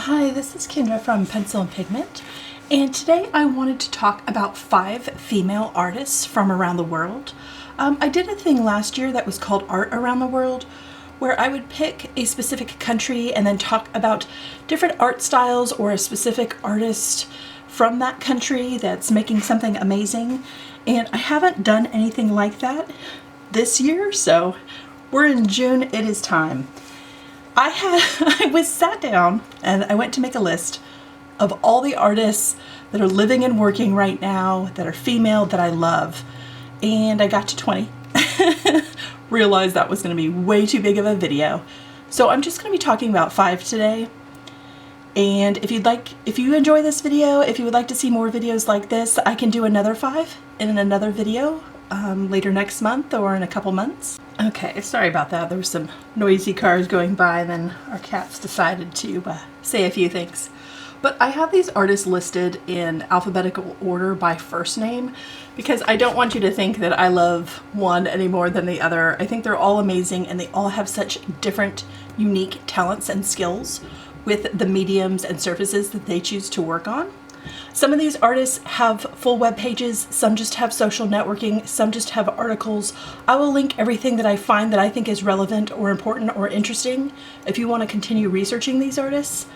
Hi, this is Kendra from Pencil and Pigment, and today I wanted to talk about 5 female artists from around the world. I did a thing last year that was called Art Around the World, where I would pick a specific country and then talk about different art styles or a specific artist from that country that's making something amazing. And I haven't done anything like that this year, so we're in June, it is time. I was sat down and I went to make a list of all the artists that are living and working right now that are female that I love, and I got to 20. Realized that was going to be way too big of a video, so I'm just going to be talking about 5 today. And if you enjoy this video, if you would like to see more videos like this, I can do another 5 in another video later next month or in a couple months. Okay, sorry about that. There were some noisy cars going by and then our cats decided to say a few things. But I have these artists listed in alphabetical order by first name because I don't want you to think that I love one any more than the other. I think they're all amazing and they all have such different, unique talents and skills with the mediums and surfaces that they choose to work on. Some of these artists have full web pages, some just have social networking, some just have articles. I will link everything that I find that I think is relevant or important or interesting if you want to continue researching these artists.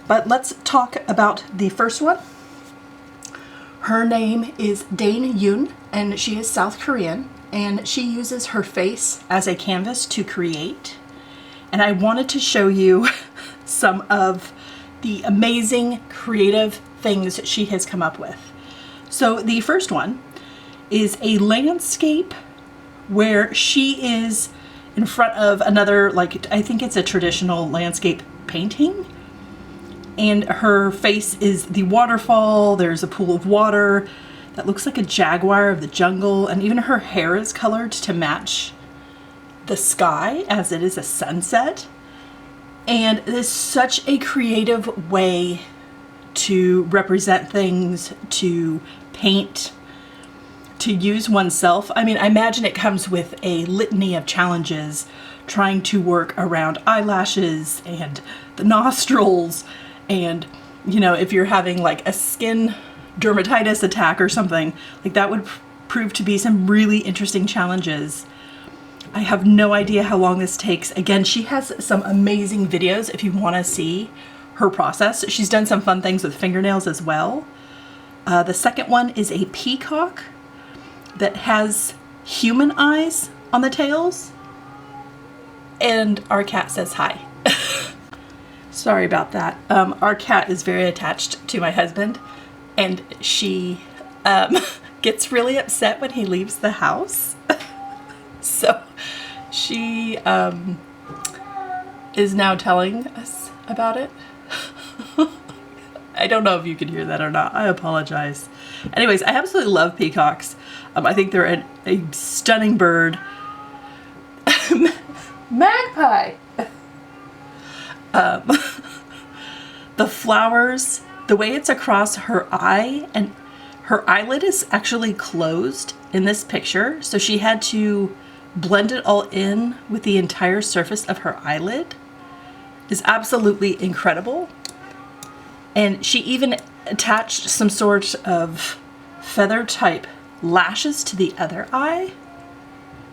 But let's talk about the first one. Her name is Dain Yoon, and she is South Korean, and she uses her face as a canvas to create. And I wanted to show you some of the amazing creative things she has come up with. So the first one is a landscape where she is in front of another, like, I think it's a traditional landscape painting, and her face is the waterfall. There's a pool of water that looks like a jaguar of the jungle, and even her hair is colored to match the sky as it is a sunset. And it is such a creative way to represent things, to paint, to use oneself. I mean, I imagine it comes with a litany of challenges trying to work around eyelashes and the nostrils. And, you know, if you're having like a skin dermatitis attack or something, like that would prove to be some really interesting challenges. I have no idea how long this takes. Again, she has some amazing videos if you want to see her process. She's done some fun things with fingernails as well. The second one is a peacock that has human eyes on the tails. And our cat says hi. Sorry about that. Our cat is very attached to my husband, and she gets really upset when he leaves the house. So she is now telling us about it. I don't know if you can hear that or not. I apologize. Anyways, I absolutely love peacocks. I think they're a stunning bird. Magpie! The flowers, the way it's across her eye, and her eyelid is actually closed in this picture, so she had to blend it all in with the entire surface of her eyelid, is absolutely incredible. And she even attached some sort of feather type lashes to the other eye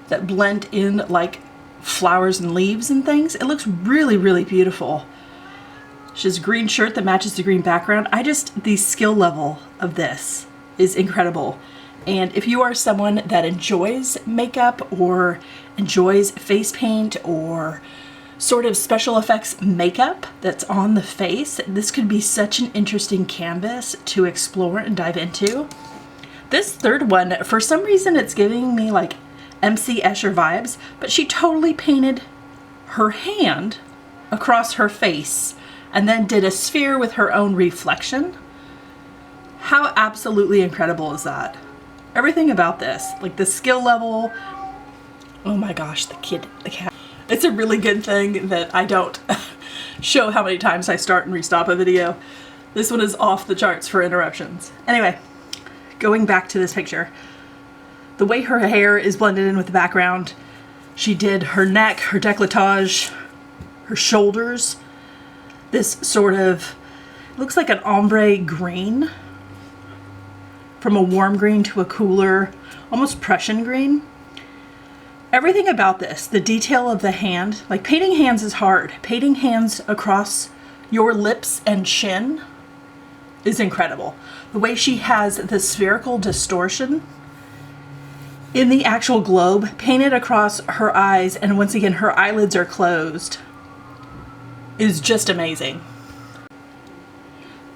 that blend in like flowers and leaves and things. It looks really, really beautiful. She has a green shirt that matches the green background. The skill level of this is incredible. And if you are someone that enjoys makeup or enjoys face paint or sort of special effects makeup that's on the face, this could be such an interesting canvas to explore and dive into. This third one, for some reason, it's giving me like MC Escher vibes, but she totally painted her hand across her face and then did a sphere with her own reflection. How absolutely incredible is that? Everything about this, like the skill level, oh my gosh, the cat. It's a really good thing that I don't show how many times I start and restop a video. This one is off the charts for interruptions. Anyway, going back to this picture, the way her hair is blended in with the background, she did her neck, her décolletage, her shoulders. this sort of, looks like an ombre green, from a warm green to a cooler, almost Prussian green. Everything about this, the detail of the hand, like painting hands is hard. Painting hands across your lips and chin is incredible. The way she has the spherical distortion in the actual globe painted across her eyes, and once again her eyelids are closed, is just amazing.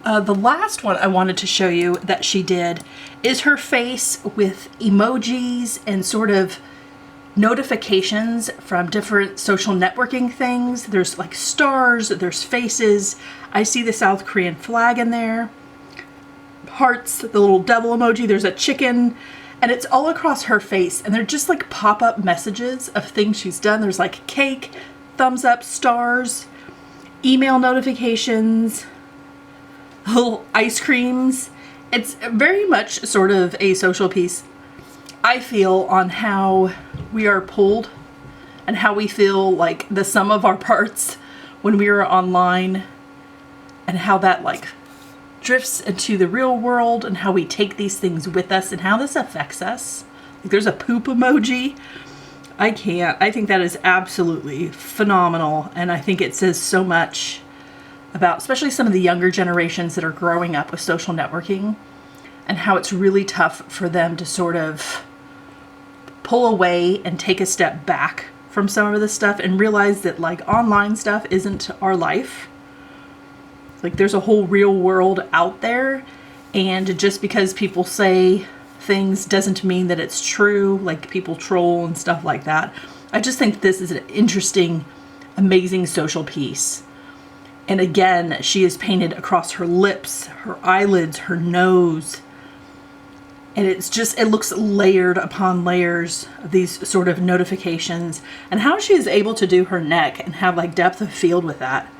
The last one I wanted to show you that she did is her face with emojis and sort of notifications from different social networking things. There's like stars, there's faces. I see the South Korean flag in there. Hearts, the little devil emoji, there's a chicken, and it's all across her face. And they're just like pop-up messages of things she's done. There's like cake, thumbs up, stars, email notifications, little ice creams. It's very much sort of a social piece, I feel, on how we are pulled and how we feel like the sum of our parts when we are online, and how that like drifts into the real world and how we take these things with us and how this affects us. Like there's a poop emoji. I think that is absolutely phenomenal, and I think it says so much about especially some of the younger generations that are growing up with social networking, and how it's really tough for them to sort of pull away and take a step back from some of this stuff and realize that like online stuff isn't our life. Like there's a whole real world out there, and just because people say things doesn't mean that it's true. Like people troll and stuff like that. I just think this is an interesting, amazing social piece. And again, she is painted across her lips, her eyelids, her nose. And it's just, it looks layered upon layers of these sort of notifications. And how she is able to do her neck and have like depth of field with that.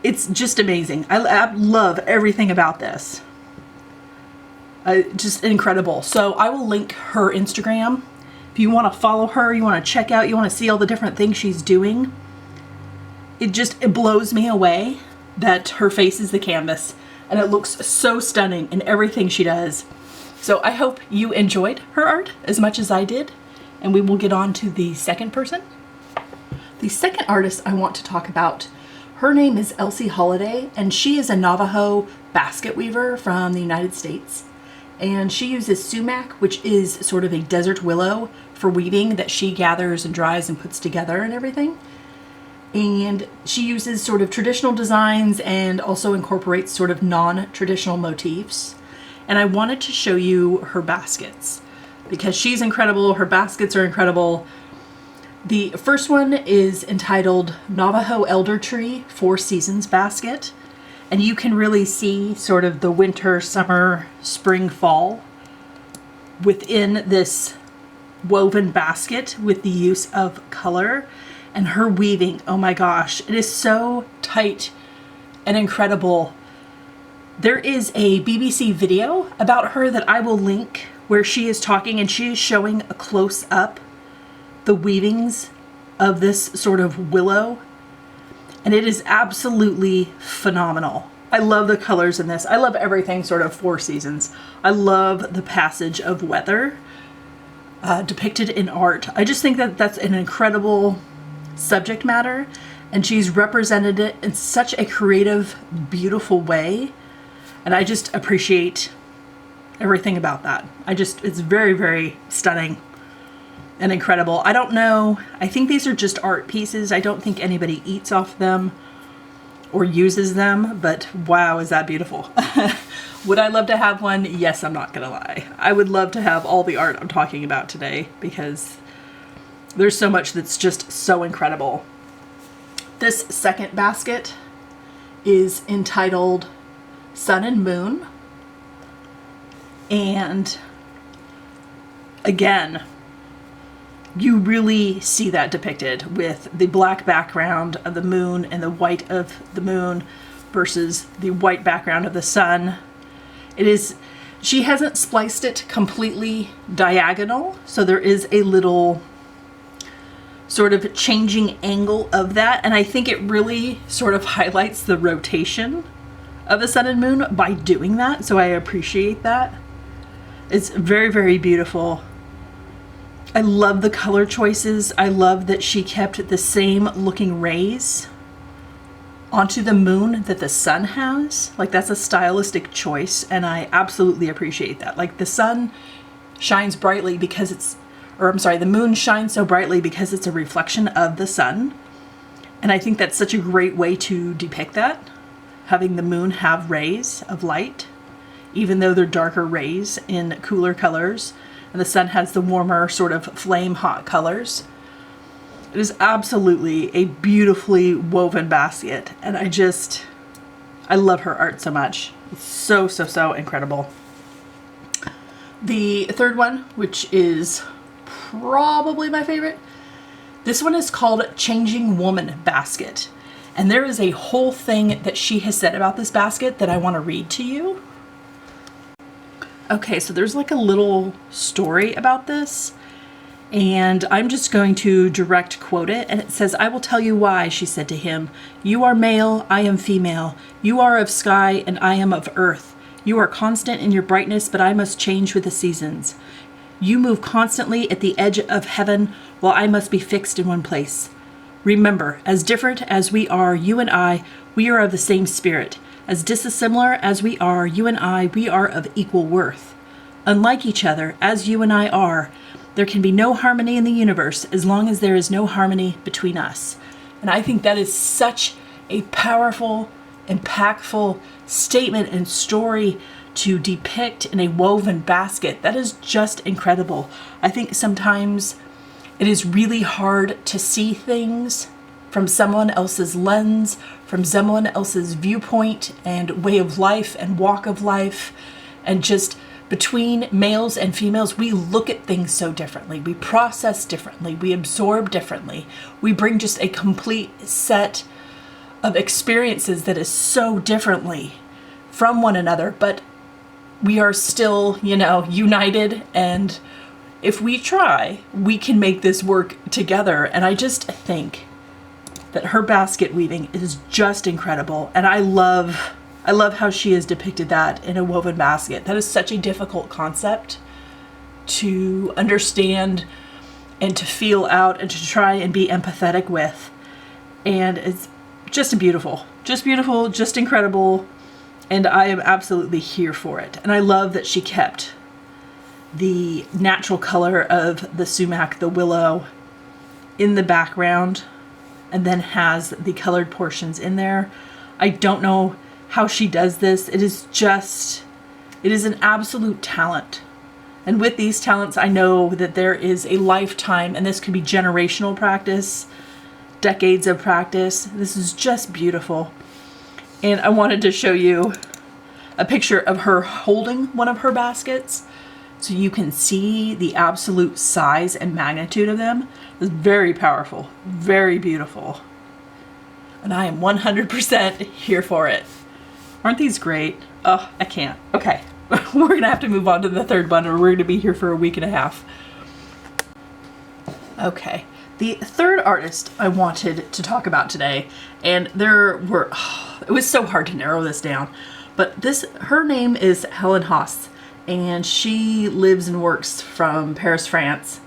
It's just amazing. I love everything about this. Just incredible. So I will link her Instagram. If you want to follow her, you want to check out, you want to see all the different things she's doing. It blows me away that her face is the canvas, and it looks so stunning in everything she does. So I hope you enjoyed her art as much as I did, and we will get on to the second person. The second artist I want to talk about, her name is Elsie Holiday, and she is a Navajo basket weaver from the United States. And she uses sumac, which is sort of a desert willow, for weaving that she gathers and dries and puts together and everything. And she uses sort of traditional designs and also incorporates sort of non-traditional motifs. And I wanted to show you her baskets because she's incredible. Her baskets are incredible. The first one is entitled Navajo Elder Tree 4 Seasons Basket. And you can really see sort of the winter, summer, spring, fall within this woven basket with the use of color. And her weaving, oh my gosh, it is so tight and incredible. There is a BBC video about her that I will link where she is talking and she is showing a close-up the weavings of this sort of willow. And it is absolutely phenomenal. I love the colors in this. I love everything sort of 4 seasons. I love the passage of weather depicted in art. I just think that that's an incredible subject matter, and she's represented it in such a creative, beautiful way, and I just appreciate everything about that. It's very, very stunning and incredible. I don't know, I think these are just art pieces. I don't think anybody eats off them or uses them, but wow, is that beautiful. Would I love to have one? Yes, I'm not gonna lie. I would love to have all the art I'm talking about today because there's so much that's just so incredible. This second basket is entitled Sun and Moon. And again, you really see that depicted with the black background of the moon and the white of the moon versus the white background of the sun. She hasn't spliced it completely diagonal, so there is a little sort of changing angle of that. And I think it really sort of highlights the rotation of the sun and moon by doing that. So I appreciate that. It's very, very beautiful. I love the color choices. I love that she kept the same looking rays onto the moon that the sun has. Like, that's a stylistic choice, and I absolutely appreciate that. Like, the sun shines brightly because it's, or I'm sorry, the moon shines so brightly because it's a reflection of the sun. And I think that's such a great way to depict that, having the moon have rays of light, even though they're darker rays in cooler colors, and the sun has the warmer sort of flame hot colors. It is absolutely a beautifully woven basket, and I love her art so much. It's so, so, so incredible. The third one, which is probably my favorite, this one is called Changing Woman Basket. And there is a whole thing that she has said about this basket that I want to read to you. Okay, so there's like a little story about this, and I'm just going to direct quote it, and it says, "I will tell you why," she said to him. "You are male, I am female. You are of sky, and I am of earth. You are constant in your brightness, but I must change with the seasons. You move constantly at the edge of heaven, while I must be fixed in one place. Remember, as different as we are, you and I, we are of the same spirit. As dissimilar as we are, you and I, we are of equal worth. Unlike each other, as you and I are, there can be no harmony in the universe as long as there is no harmony between us." And I think that is such a powerful, impactful statement and story to depict in a woven basket. That is just incredible. I think sometimes it is really hard to see things from someone else's lens, from someone else's viewpoint and way of life and walk of life. And just between males and females, we look at things so differently. We process differently. We absorb differently. We bring just a complete set of experiences that is so differently from one another, but we are still, united, and if we try, we can make this work together. And I just think that her basket weaving is just incredible, and I love how she has depicted that in a woven basket. That is such a difficult concept to understand and to feel out and to try and be empathetic with, and it's just beautiful, just incredible, and I am absolutely here for it. And I love that she kept the natural color of the sumac, the willow, in the background, and then has the colored portions in there. I don't know how she does this. It is an absolute talent. And with these talents, I know that there is a lifetime, and this could be generational practice, decades of practice. This is just beautiful. And I wanted to show you a picture of her holding one of her baskets so you can see the absolute size and magnitude of them. It's very powerful, very beautiful. And I am 100% here for it. Aren't these great? Oh, I can't. Okay, we're gonna have to move on to the third one, or we're gonna be here for a week and a half. Okay, the third artist I wanted to talk about today, and it was so hard to narrow this down, but her name is Helena Hauss, and she lives and works from Paris, France,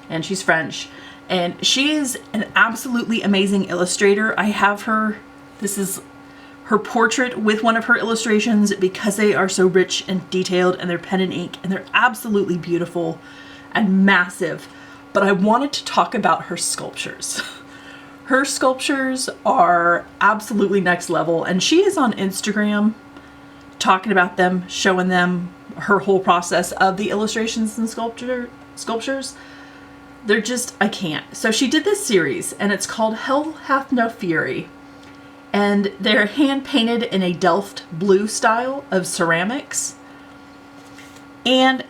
and she's French, and she is an absolutely amazing illustrator. I have this is her portrait with one of her illustrations because they are so rich and detailed, and they're pen and ink, and they're absolutely beautiful and massive. But I wanted to talk about her sculptures. Her sculptures are absolutely next level, and she is on Instagram talking about them, showing them her whole process of the illustrations and sculptures. They're just, I can't. So she did this series, and it's called Hell Hath No Fury. And they're hand painted in a Delft blue style of ceramics. And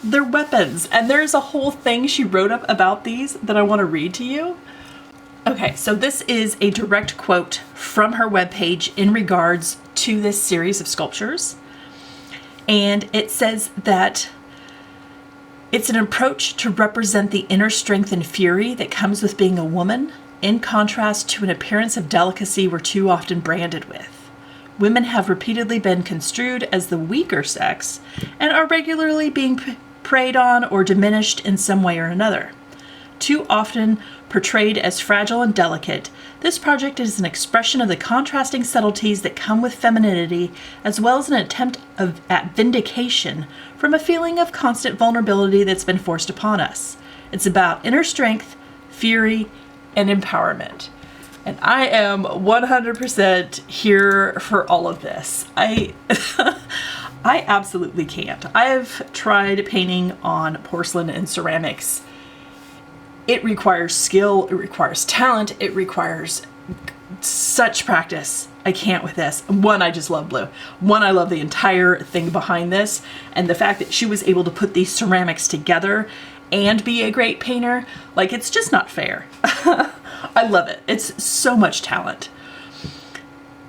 they're weapons. And there's a whole thing she wrote up about these that I want to read to you. Okay, so this is a direct quote from her webpage in regards to this series of sculptures. And it says that It's an approach to represent the inner strength and fury that comes with being a woman, in contrast to an appearance of delicacy we're too often branded with. Women have repeatedly been construed as the weaker sex and are regularly being preyed on or diminished in some way or another. Too often portrayed as fragile and delicate, this project is an expression of the contrasting subtleties that come with femininity, as well as an attempt at vindication from a feeling of constant vulnerability that's been forced upon us. It's about inner strength, fury, and empowerment. And I am 100% here for all of this. I absolutely can't. I've tried painting on porcelain and ceramics. It requires skill, it requires talent, it requires such practice. I can't with this. One, I just love blue. One, I love the entire thing behind this, and the fact that she was able to put these ceramics together and be a great painter, like, it's just not fair. I love it. It's so much talent.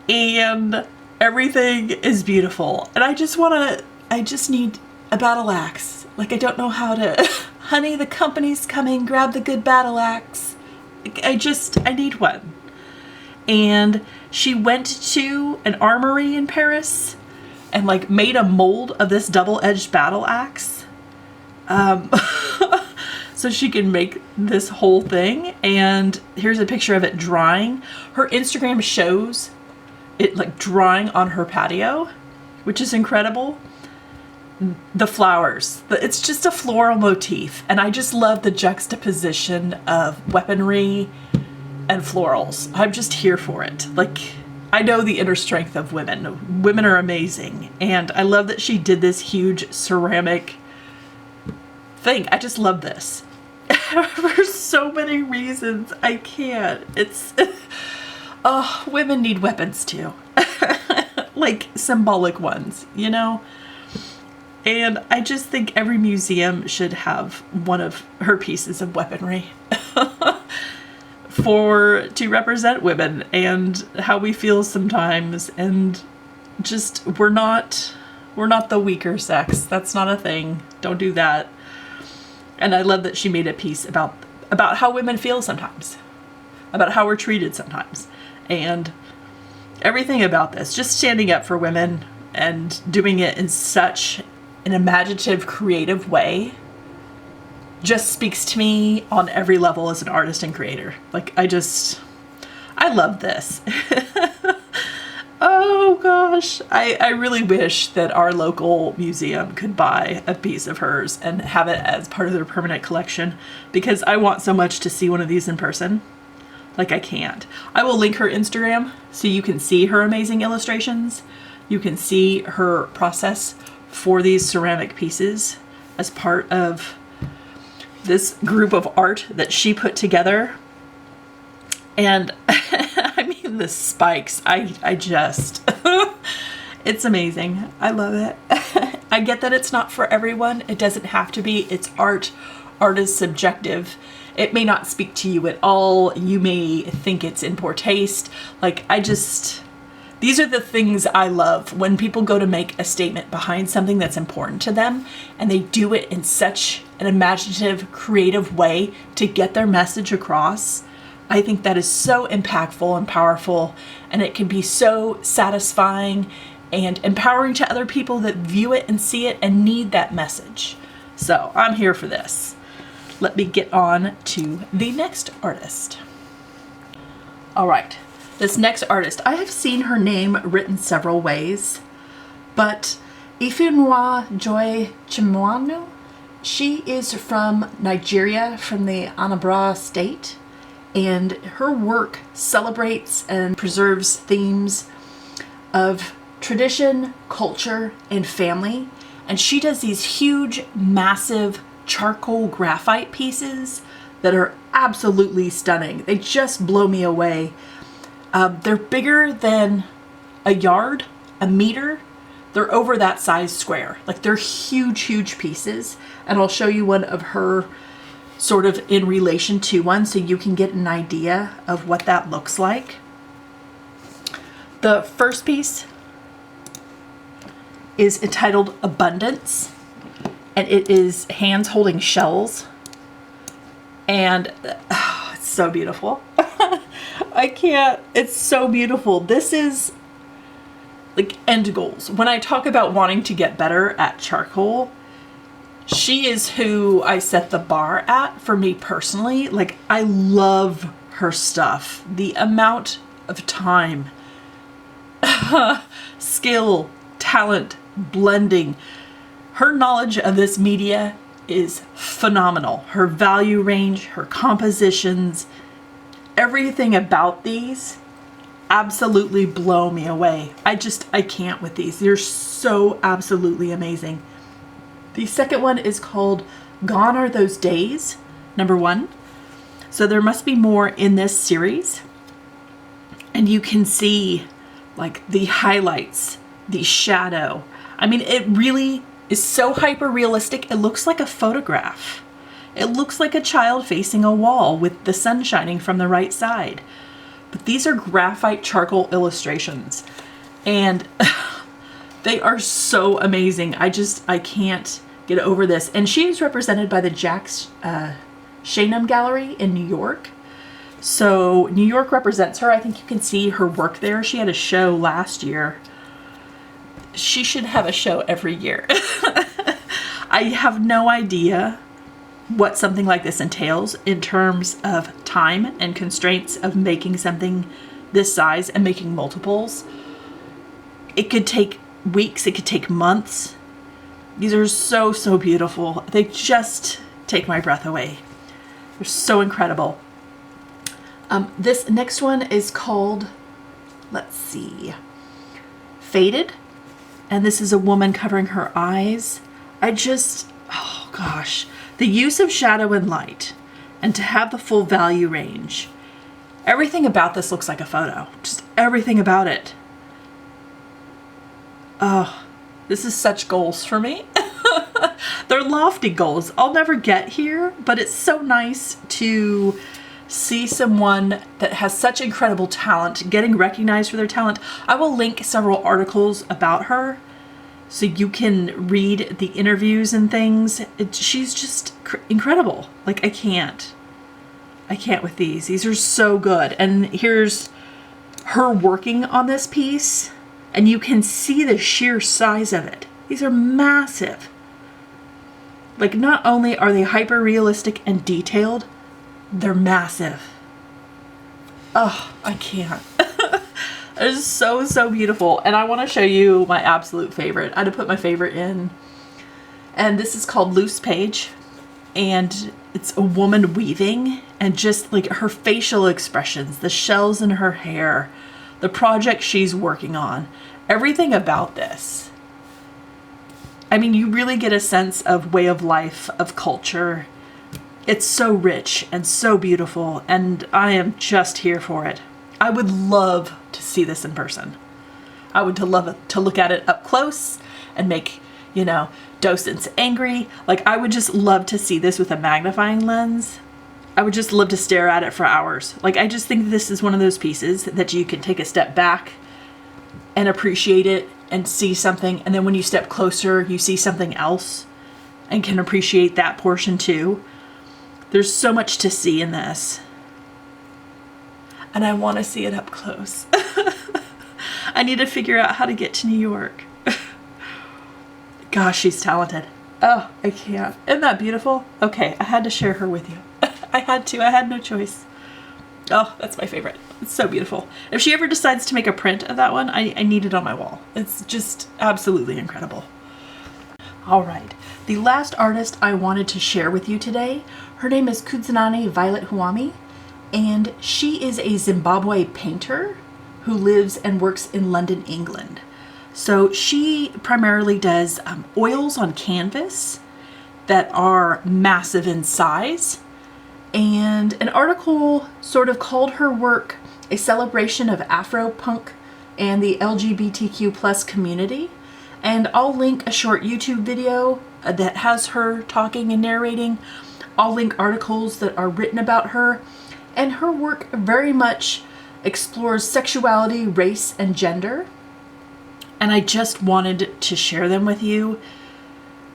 And everything is beautiful. And I just need a battle axe. Like, I don't know how to... Honey, the company's coming, grab the good battle axe. I need one. And she went to an armory in Paris and like made a mold of this double-edged battle axe. So she can make this whole thing. And here's a picture of it drying. Her Instagram shows it like drying on her patio, which is incredible. The flowers, it's just a floral motif, and I just love the juxtaposition of weaponry and florals. I'm just here for it. Like, I know the inner strength of women. Women are amazing, and I love that she did this huge ceramic thing. I just love this. For so many reasons. I can't. It's... Oh, women need weapons too. Like symbolic ones, you know? And I just think every museum should have one of her pieces of weaponry to represent women and how we feel sometimes. And just, we're not the weaker sex. That's not a thing. Don't do that. And I love that she made a piece about how women feel sometimes, about how we're treated sometimes, and everything about this, just standing up for women and doing it in such an imaginative, creative way, just speaks to me on every level as an artist and creator. Like, I love this. Oh gosh, I really wish that our local museum could buy a piece of hers and have it as part of their permanent collection, because I want so much to see one of these in person. Like, I can't. I will link her Instagram so you can see her amazing illustrations. You can see her process for these ceramic pieces as part of this group of art that she put together. And I mean, the spikes, I just, it's amazing. I love it. I get that it's not for everyone. It doesn't have to be. It's art. Art is subjective. It may not speak to you at all. You may think it's in poor taste. Like, these are the things I love when people go to make a statement behind something that's important to them, and they do it in such an imaginative, creative way to get their message across. I think that is so impactful and powerful, and it can be so satisfying and empowering to other people that view it and see it and need that message. So I'm here for this. Let me get on to the next artist. All right. This next artist, I have seen her name written several ways, but Ifeyinwa Joy Chiamonwu, she is from Nigeria, from the Anambra state, and her work celebrates and preserves themes of tradition, culture, and family. And she does these huge, massive charcoal graphite pieces that are absolutely stunning. They just blow me away. They're bigger than a yard, a meter. They're over that size square. Like, they're huge, huge pieces. And I'll show you one of her sort of in relation to one so you can get an idea of what that looks like. The first piece is entitled Abundance. and it is hands holding shells, and it's so beautiful. I can't, it's so beautiful. This is like end goals. When I talk about wanting to get better at charcoal, she is who I set the bar at for me personally. Like, I love her stuff. The amount of time, skill, talent, blending. Her knowledge of this media is phenomenal. Her value range, her compositions, everything about these absolutely blow me away. I can't with these. They're so absolutely amazing. The second one is called Gone Are Those Days, #1. So there must be more in this series. And you can see like the highlights, the shadow. I mean, it really is so hyper realistic. It looks like a photograph. It looks like a child facing a wall with the sun shining from the right side. But these are graphite charcoal illustrations, and they are so amazing. I can't get over this. And she is represented by the Jack Shanum Gallery in New York. So New York represents her. I think you can see her work there. She had a show last year. She should have a show every year. I have no idea what something like this entails in terms of time and constraints of making something this size and making multiples. It could take weeks, it could take months. These are so, so beautiful. They just take my breath away. They're so incredible. This next one is called, let's see, Faded. And this is a woman covering her eyes. Oh gosh. The use of shadow and light, and to have the full value range. Everything about this looks like a photo. Just everything about it. Oh, this is such goals for me. They're lofty goals. I'll never get here, but it's so nice to see someone that has such incredible talent getting recognized for their talent. I will link several articles about her so you can read the interviews and things. She's just incredible. Like, I can't with these. These are so good. And here's her working on this piece, and you can see the sheer size of it. These are massive. Like, not only are they hyper realistic and detailed, they're massive. Oh, I can't. It's so, so beautiful. And I want to show you my absolute favorite. I had to put my favorite in. And this is called Loose Page. And it's a woman weaving, and just like her facial expressions, the shells in her hair, the project she's working on, everything about this. I mean, you really get a sense of way of life, of culture. It's so rich and so beautiful, and I am just here for it. I would love to see this in person. I would love to look at it up close and make, docents angry. Like, I would just love to see this with a magnifying lens. I would just love to stare at it for hours. Like, I just think this is one of those pieces that you can take a step back and appreciate it and see something. And then when you step closer, you see something else and can appreciate that portion too. There's so much to see in this. And I want to see it up close. I need to figure out how to get to New York. Gosh, she's talented. Oh, I can't. Isn't that beautiful? Okay, I had to share her with you. I had no choice. Oh, that's my favorite. It's so beautiful. If she ever decides to make a print of that one, I need it on my wall. It's just absolutely incredible. All right, the last artist I wanted to share with you today, her name is Kudzanai-Violet Hwami, and she is a Zimbabwe painter who lives and works in London, England. So she primarily does oils on canvas that are massive in size. And an article sort of called her work a celebration of Afro-punk and the LGBTQ plus community. And I'll link a short YouTube video that has her talking and narrating. I'll link articles that are written about her. And her work very much explores sexuality, race, and gender. And I just wanted to share them with you.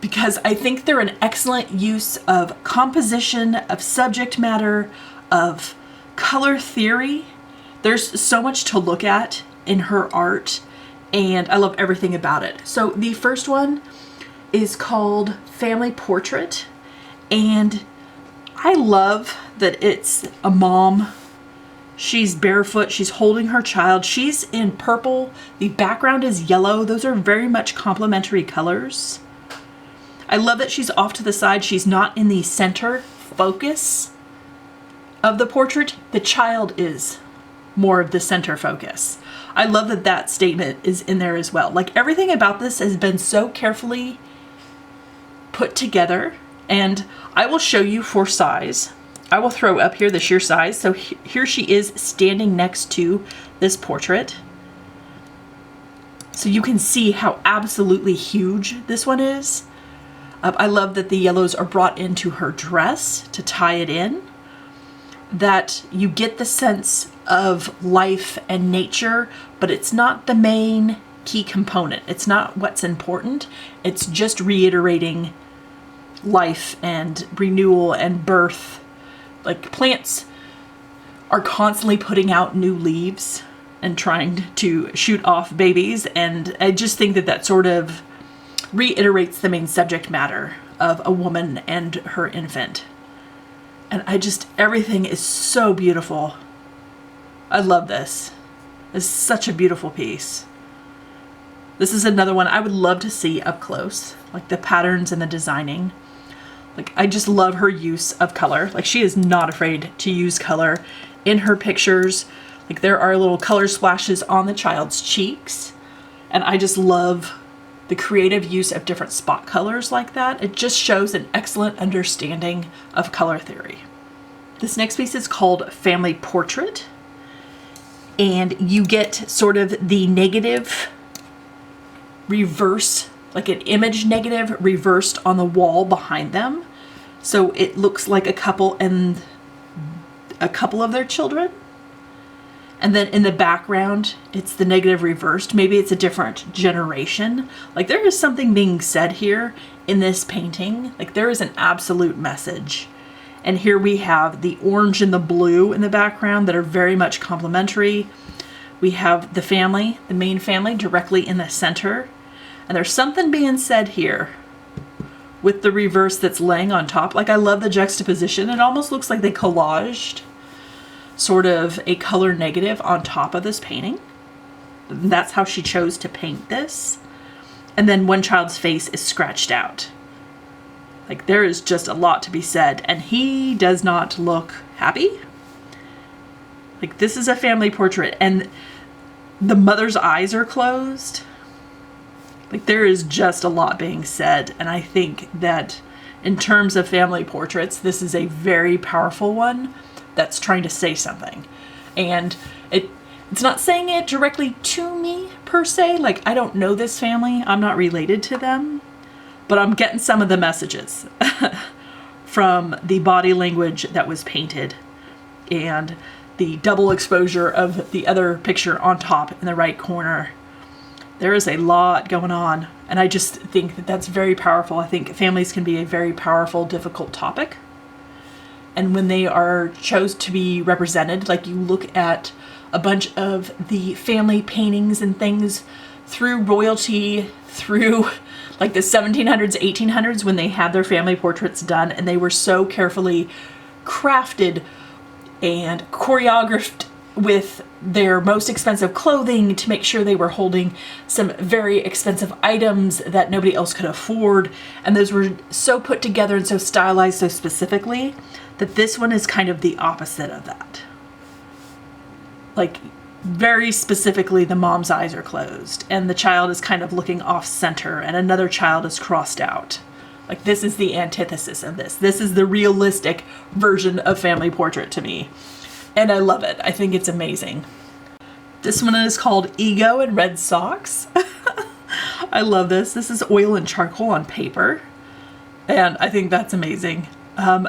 because I think they're an excellent use of composition, of subject matter, of color theory. There's so much to look at in her art, and I love everything about it. So the first one is called Family Portrait, and I love that it's a mom. She's barefoot, she's holding her child, she's in purple, the background is yellow. Those are very much complementary colors. I love that she's off to the side, she's not in the center focus of the portrait. The child is more of the center focus. I love that that statement is in there as well. Like, everything about this has been so carefully put together, and I will show you for size. I will throw up here the sheer size. So here she is standing next to this portrait. So you can see how absolutely huge this one is. I love that the yellows are brought into her dress to tie it in. That you get the sense of life and nature, but it's not the main key component. It's not what's important. It's just reiterating life and renewal and birth. Like, plants are constantly putting out new leaves and trying to shoot off babies, and I just think that that sort of reiterates the main subject matter of a woman and her infant. And everything is so beautiful. I love this. It's such a beautiful piece. This is another one I would love to see up close, like the patterns and the designing. Like, I just love her use of color. Like, she is not afraid to use color in her pictures. Like, there are little color splashes on the child's cheeks. And I just love the creative use of different spot colors like that. It just shows an excellent understanding of color theory. This next piece is called Family Portrait. And you get sort of the negative reverse, like an image negative reversed on the wall behind them. So it looks like a couple and a couple of their children. And then in the background, it's the negative reversed. Maybe it's a different generation. Like, there is something being said here in this painting. Like, there is an absolute message. And here we have the orange and the blue in the background that are very much complementary. We have the family, the main family, directly in the center. And there's something being said here with the reverse that's laying on top. Like, I love the juxtaposition. It almost looks like they collaged sort of a color negative on top of this painting. That's how she chose to paint this. And then one child's face is scratched out. Like, there is just a lot to be said, and he does not look happy. Like, this is a family portrait, and the mother's eyes are closed. Like, there is just a lot being said, and I think that in terms of family portraits, this is a very powerful one that's trying to say something. And it's not saying it directly to me per se. Like, I don't know this family, I'm not related to them, but I'm getting some of the messages from the body language that was painted and the double exposure of the other picture on top in the right corner. There is a lot going on, and I just think that that's very powerful. I think families can be a very powerful, difficult topic. And when they are chose to be represented, like, you look at a bunch of the family paintings and things through royalty, through like the 1700s, 1800s, when they had their family portraits done, and they were so carefully crafted and choreographed with their most expensive clothing to make sure they were holding some very expensive items that nobody else could afford. And those were so put together and so stylized so specifically that this one is kind of the opposite of that. Like, very specifically, the mom's eyes are closed and the child is kind of looking off center and another child is crossed out. Like, this is the antithesis of this. This is the realistic version of family portrait to me. And I love it. I think it's amazing. This one is called Ego and Red Socks. I love this. This is oil and charcoal on paper. And I think that's amazing.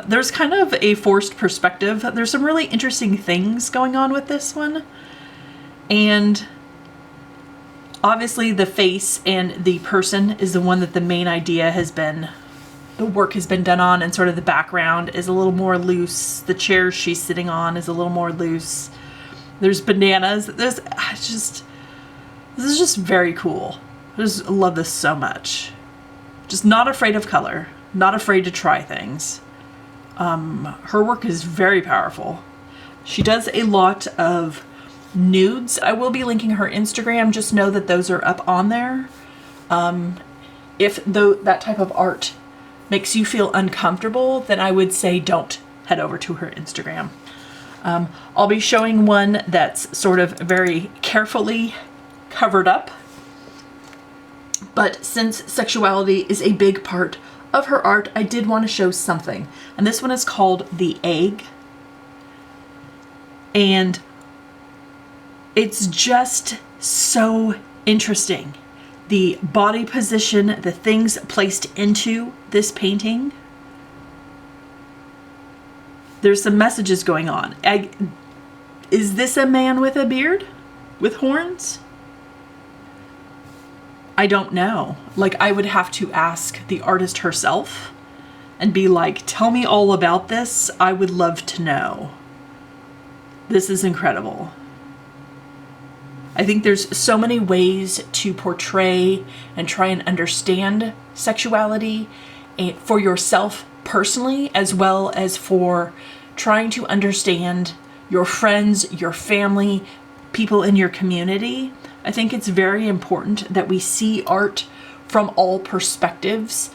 There's kind of a forced perspective. There's some really interesting things going on with this one. And Obviously the face and the person is the one that the main idea has been, the work has been done on, and sort of the background is a little more loose. The chair she's sitting on is a little more loose. There's bananas. This is just very cool. I just love this so much. Just not afraid of color, not afraid to try things. Her work is very powerful. She does a lot of nudes. I will be linking her Instagram. Just know that those are up on there. If that type of art makes you feel uncomfortable, then I would say don't head over to her Instagram. I'll be showing one that's sort of very carefully covered up. But since sexuality is a big part of her art, I did want to show something. And this one is called The Egg. And it's just so interesting. The body position, the things placed into this painting. There's some messages going on. Is this a man with a beard? With horns? I don't know. Like, I would have to ask the artist herself and be like, tell me all about this. I would love to know. This is incredible. I think there's so many ways to portray and try and understand sexuality for yourself personally, as well as for trying to understand your friends, your family, people in your community. I think it's very important that we see art from all perspectives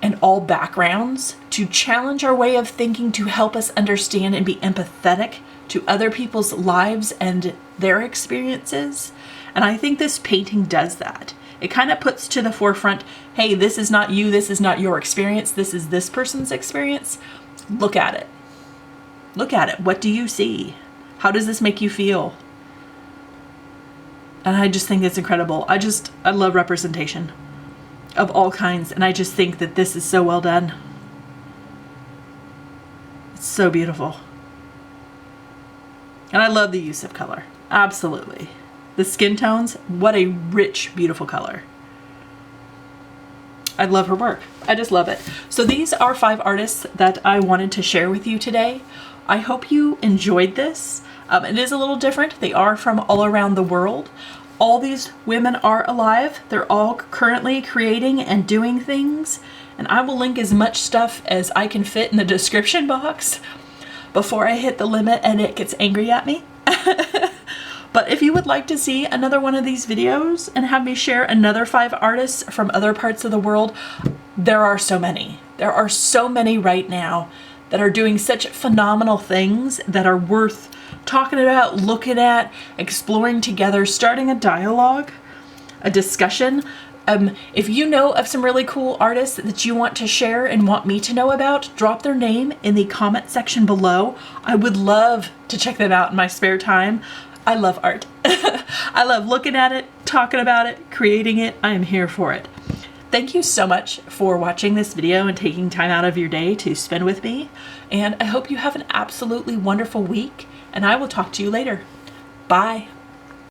and all backgrounds to challenge our way of thinking, to help us understand and be empathetic to other people's lives and their experiences. And I think this painting does that. It kind of puts to the forefront, hey, this is not you, this is not your experience, this is this person's experience. Look at it. Look at it. What do you see? How does this make you feel? And I just think it's incredible. I love representation of all kinds, and I just think that this is so well done. It's so beautiful. And I love the use of color. Absolutely. The skin tones, what a rich, beautiful color. I love her work. I just love it. So these are 5 artists that I wanted to share with you today. I hope you enjoyed this. It is a little different. They are from all around the world. All these women are alive. They're all currently creating and doing things. And I will link as much stuff as I can fit in the description box before I hit the limit and it gets angry at me. But if you would like to see another one of these videos and have me share another 5 artists from other parts of the world, there are so many. There are so many right now that are doing such phenomenal things that are worth talking about, looking at, exploring together, starting a dialogue, a discussion. If you know of some really cool artists that you want to share and want me to know about, drop their name in the comment section below. I would love to check them out in my spare time. I love art. I love looking at it, talking about it, creating it. I am here for it. Thank you so much for watching this video and taking time out of your day to spend with me. And I hope you have an absolutely wonderful week, and I will talk to you later. Bye.